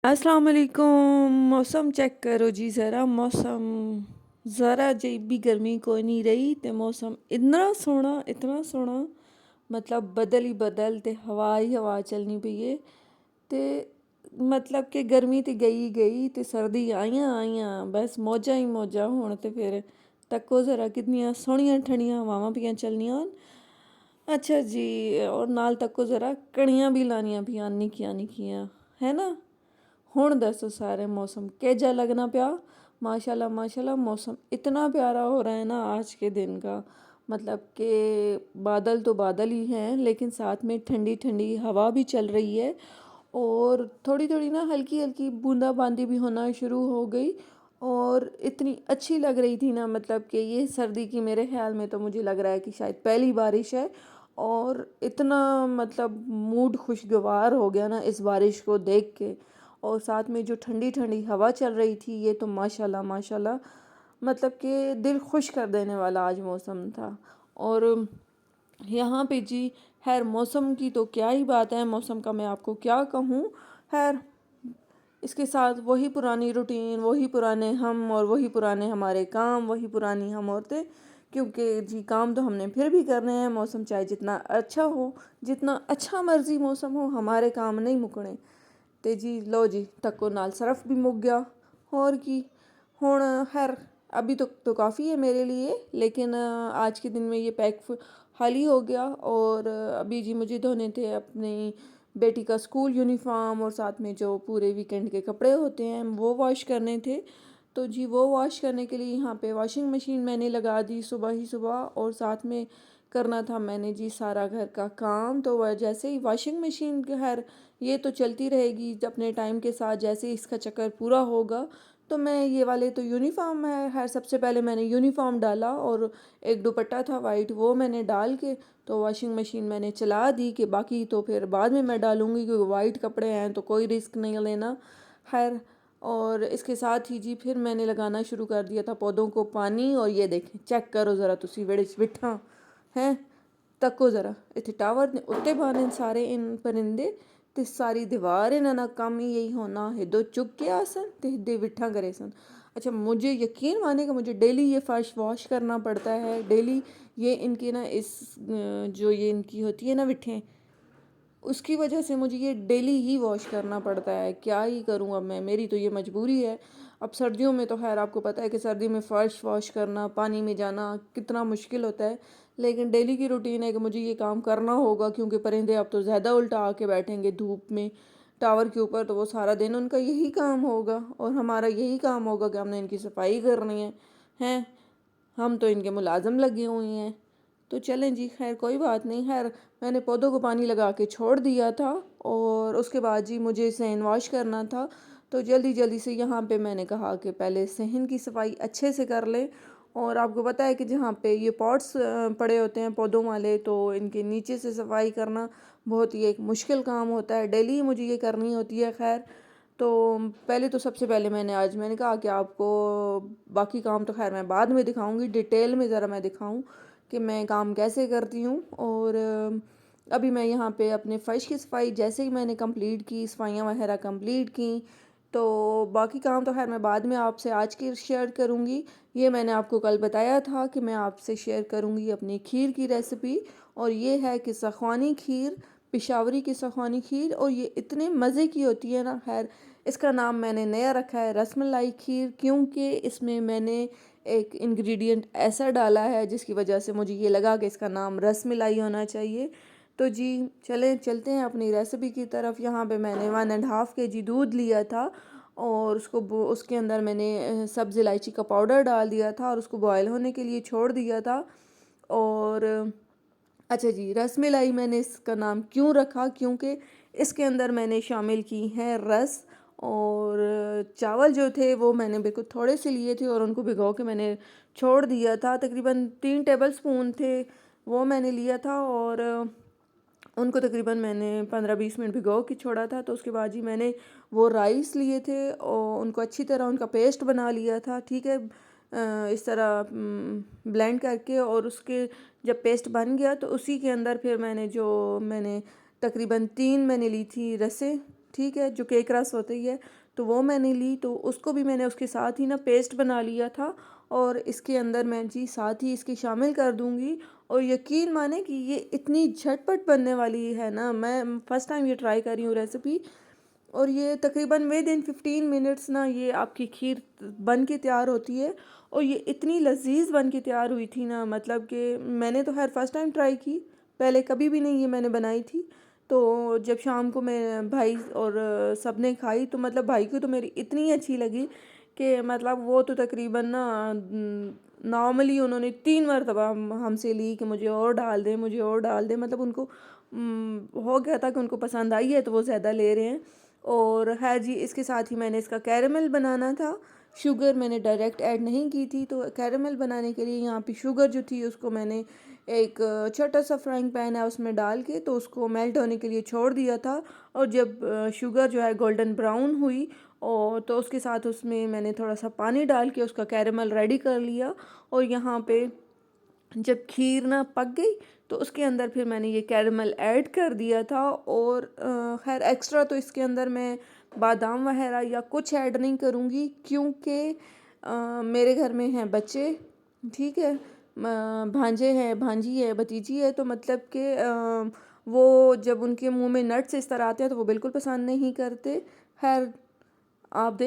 अस्सलाम वालेकुम। मौसम चेक करो जी ज़रा। मौसम ज़रा जी भी गर्मी कोई नहीं रही ते मौसम इतना सोहना मतलब बदल ही बदल ते हवा ही हवा चलनी पई है ते मतलब कि गर्मी ते गई ते सर्दी आइयां बस मौजां ही मौजां होन ते फिर तक्को ज़रा कितनियां सोहनियां ठंडियां हवावां पियां चलनियां। अच्छा जी, और नाल तक्को ज़रा कड़ियां भी लानियां पियां निक्कियां निक्कियां, है ना। हुण दसो सारे मौसम केजा लगना पिया। माशाल्लाह माशाल्लाह मौसम इतना प्यारा हो रहा है ना आज के दिन का। मतलब कि बादल तो बादल ही हैं लेकिन साथ में ठंडी ठंडी हवा भी चल रही है और थोड़ी थोड़ी ना हल्की हल्की बूंदाबांदी भी होना शुरू हो गई। और इतनी अच्छी लग रही थी ना, मतलब कि ये सर्दी की मेरे ख्याल में तो मुझे लग रहा है कि शायद पहली बारिश है। और इतना मतलब मूड खुशगवार हो गया ना इस बारिश को देख के। और साथ में जो ठंडी ठंडी हवा चल रही थी ये तो माशाल्लाह माशाल्लाह मतलब कि दिल खुश कर देने वाला आज मौसम था। और यहाँ पे जी खैर मौसम की तो क्या ही बात है, मौसम का मैं आपको क्या कहूँ। खैर इसके साथ वही पुरानी रूटीन, वही पुराने हम और वही पुराने हमारे काम, वही पुरानी हम औरतें। क्योंकि जी काम तो हमने फिर भी करने हैं, मौसम चाहे जितना अच्छा हो, जितना अच्छा मर्जी मौसम हो, हमारे काम नहीं मुकने। ते जी लो जी तक्को नाल सरफ भी मुक गया। और की हुण खैर अभी तो काफ़ी है मेरे लिए, लेकिन आज के दिन में ये पैक खाली हो गया। और अभी जी मुझे धोने थे अपनी बेटी का स्कूल यूनिफॉर्म और साथ में जो पूरे वीकेंड के कपड़े होते हैं वो वॉश करने थे। तो जी वो वॉश करने के लिए यहाँ पे वॉशिंग मशीन मैंने लगा दी सुबह ही सुबह। और साथ में करना था मैंने जी सारा घर का काम। तो वह जैसे ही वॉशिंग मशीन खैर ये तो चलती रहेगी अपने टाइम के साथ, जैसे ही इसका चक्कर पूरा होगा तो मैं ये वाले तो यूनिफॉर्म है खैर सबसे पहले मैंने यूनिफॉर्म डाला और एक दुपट्टा था वाइट वो मैंने डाल के तो वॉशिंग मशीन मैंने चला दी कि बाकी तो फिर बाद में मैं डालूँगी क्योंकि वाइट कपड़े हैं तो कोई रिस्क नहीं लेना। खैर और इसके साथ ही जी फिर मैंने लगाना शुरू कर दिया था पौधों को पानी। और ये देखें चेक करो ज़रा तुसी वेड़े च बिठा हैं तक्को ज़रा इत्थे टावर ने उत्ते बाने सारे इन परिंदे ते सारी दीवार इन्हां दा कम्म ही यही होना हिदो चुग के आसन ते हिदे बिठा करे सन। अच्छा मुझे यकीन माने कि मुझे डेली ये फर्श वॉश करना पड़ता है डेली। ये इनकी ना इस जो ये इनकी होती है ना विठें, उसकी वजह से मुझे ये डेली ही वॉश करना पड़ता है। क्या ही करूँ अब मैं, मेरी तो ये मजबूरी है। अब सर्दियों में तो खैर आपको पता है कि सर्दी में फ़र्श वॉश करना, पानी में जाना कितना मुश्किल होता है। लेकिन डेली की रूटीन है कि मुझे ये काम करना होगा क्योंकि परिंदे अब तो ज़्यादा उल्टा आके बैठेंगे धूप में टावर के ऊपर। तो वो सारा दिन उनका यही काम होगा और हमारा यही काम होगा कि हमने इनकी सफाई करनी है। हैं हम तो इनके मुलाजम लगे हुए हैं। तो चलें जी खैर कोई बात नहीं। खैर मैंने पौधों को पानी लगा के छोड़ दिया था और उसके बाद जी मुझे इसे हैंड वॉश करना था। तो जल्दी जल्दी से यहाँ पे मैंने कहा कि पहले सहन की सफाई अच्छे से कर लें। और आपको पता है कि जहाँ पे ये पॉट्स पड़े होते हैं पौधों वाले तो इनके नीचे से सफाई करना बहुत ही एक मुश्किल काम होता है, डेली ही मुझे ये करनी होती है। खैर तो पहले तो सबसे पहले मैंने कहा कि आपको बाकी काम तो खैर मैं बाद में दिखाऊंगी, डिटेल में ज़रा मैं दिखाऊं कि मैं काम कैसे करती हूँ। और अभी मैं यहाँ पे अपने फ़र्श की सफाई जैसे ही मैंने कंप्लीट की, सफाइयाँ वगैरह कंप्लीट की, तो बाकी काम तो खैर मैं बाद में आपसे आज की शेयर करूँगी। ये मैंने आपको कल बताया था कि मैं आपसे शेयर करूँगी अपनी खीर की रेसिपी। और ये है कि सखवानी खीर, पिशावरी की सखवानी खीर, और ये इतने मज़े की होती है ना। खैर इसका नाम मैंने नया रखा है रसमलाई खीर क्योंकि इसमें मैंने एक इंग्रेडिएंट ऐसा डाला है जिसकी वजह से मुझे ये लगा कि इसका नाम रसमलाई होना चाहिए। तो जी चलते हैं अपनी रेसिपी की तरफ। यहाँ पे मैंने 1.5 kg दूध लिया था और उसके अंदर मैंने सब्ज़ इलायची का पाउडर डाल दिया था और उसको बॉयल होने के लिए छोड़ दिया था। और अच्छा जी रसमलाई मैंने इसका नाम क्यों रखा, क्योंकि इसके अंदर मैंने शामिल की हैं रस। और चावल जो थे वो मैंने बिल्कुल थोड़े से लिए थे और उनको भिगो के मैंने छोड़ दिया था। तकरीबन 3 टेबलस्पून थे वो मैंने लिया था। और उनको तकरीबन मैंने 15-20 मिनट भिगो के छोड़ा था। तो उसके बाद जी मैंने वो राइस लिए थे और उनको अच्छी तरह उनका पेस्ट बना लिया था, ठीक है, इस तरह ब्लेंड करके। और उसके जब पेस्ट बन गया तो उसी के अंदर फिर मैंने तकरीबन 3 मैंने ली थी रसें, ठीक है, जो केक रस होती है, तो वो मैंने ली, तो उसको भी मैंने उसके साथ ही ना पेस्ट बना लिया था और इसके अंदर मैं जी साथ ही इसकी शामिल कर दूँगी। और यकीन माने कि ये इतनी झटपट बनने वाली है ना, मैं फ़र्स्ट टाइम ये ट्राई कर रही हूँ रेसिपी, और ये तकरीबन विद इन 15 मिनट्स ना ये आपकी खीर बन के तैयार होती है। और ये इतनी लजीज बन के तैयार हुई थी ना, मतलब कि मैंने तो खैर फर्स्ट टाइम ट्राई की, पहले कभी भी नहीं ये मैंने बनाई थी। तो जब शाम को मैं भाई और सब ने खाई, तो मतलब भाई को तो मेरी इतनी अच्छी लगी कि मतलब वो तो तकरीबन ना नॉर्मली उन्होंने 3 मरतबा हमसे ली कि मुझे और डाल दे, मुझे और डाल दे, मतलब उनको हो गया था कि उनको पसंद आई है तो वो ज़्यादा ले रहे हैं। और है जी, इसके साथ ही मैंने इसका कैरेमल बनाना था। शुगर मैंने डायरेक्ट ऐड नहीं की थी, तो कैरेमल बनाने के लिए यहाँ पे शुगर जो थी उसको मैंने एक छोटा सा फ्राइंग पैन है उसमें डाल के तो उसको मेल्ट होने के लिए छोड़ दिया था। और जब शुगर जो है गोल्डन ब्राउन हुई, और तो उसके साथ उसमें मैंने थोड़ा सा पानी डाल के उसका कैरेमल रेडी कर लिया। और यहाँ पे जब खीर ना पक गई, तो उसके अंदर फिर मैंने ये कैरेमल ऐड कर दिया था। और खैर एक्स्ट्रा तो इसके अंदर मैं बादाम वगैरह या कुछ ऐड नहीं करूँगी, क्योंकि मेरे घर में हैं बच्चे, ठीक है, भांजे हैं, भांजी है, भतीजी है, तो मतलब कि वो जब उनके मुंह में नट्स इस तरह आते हैं तो वो बिल्कुल पसंद नहीं करते। खैर आप देख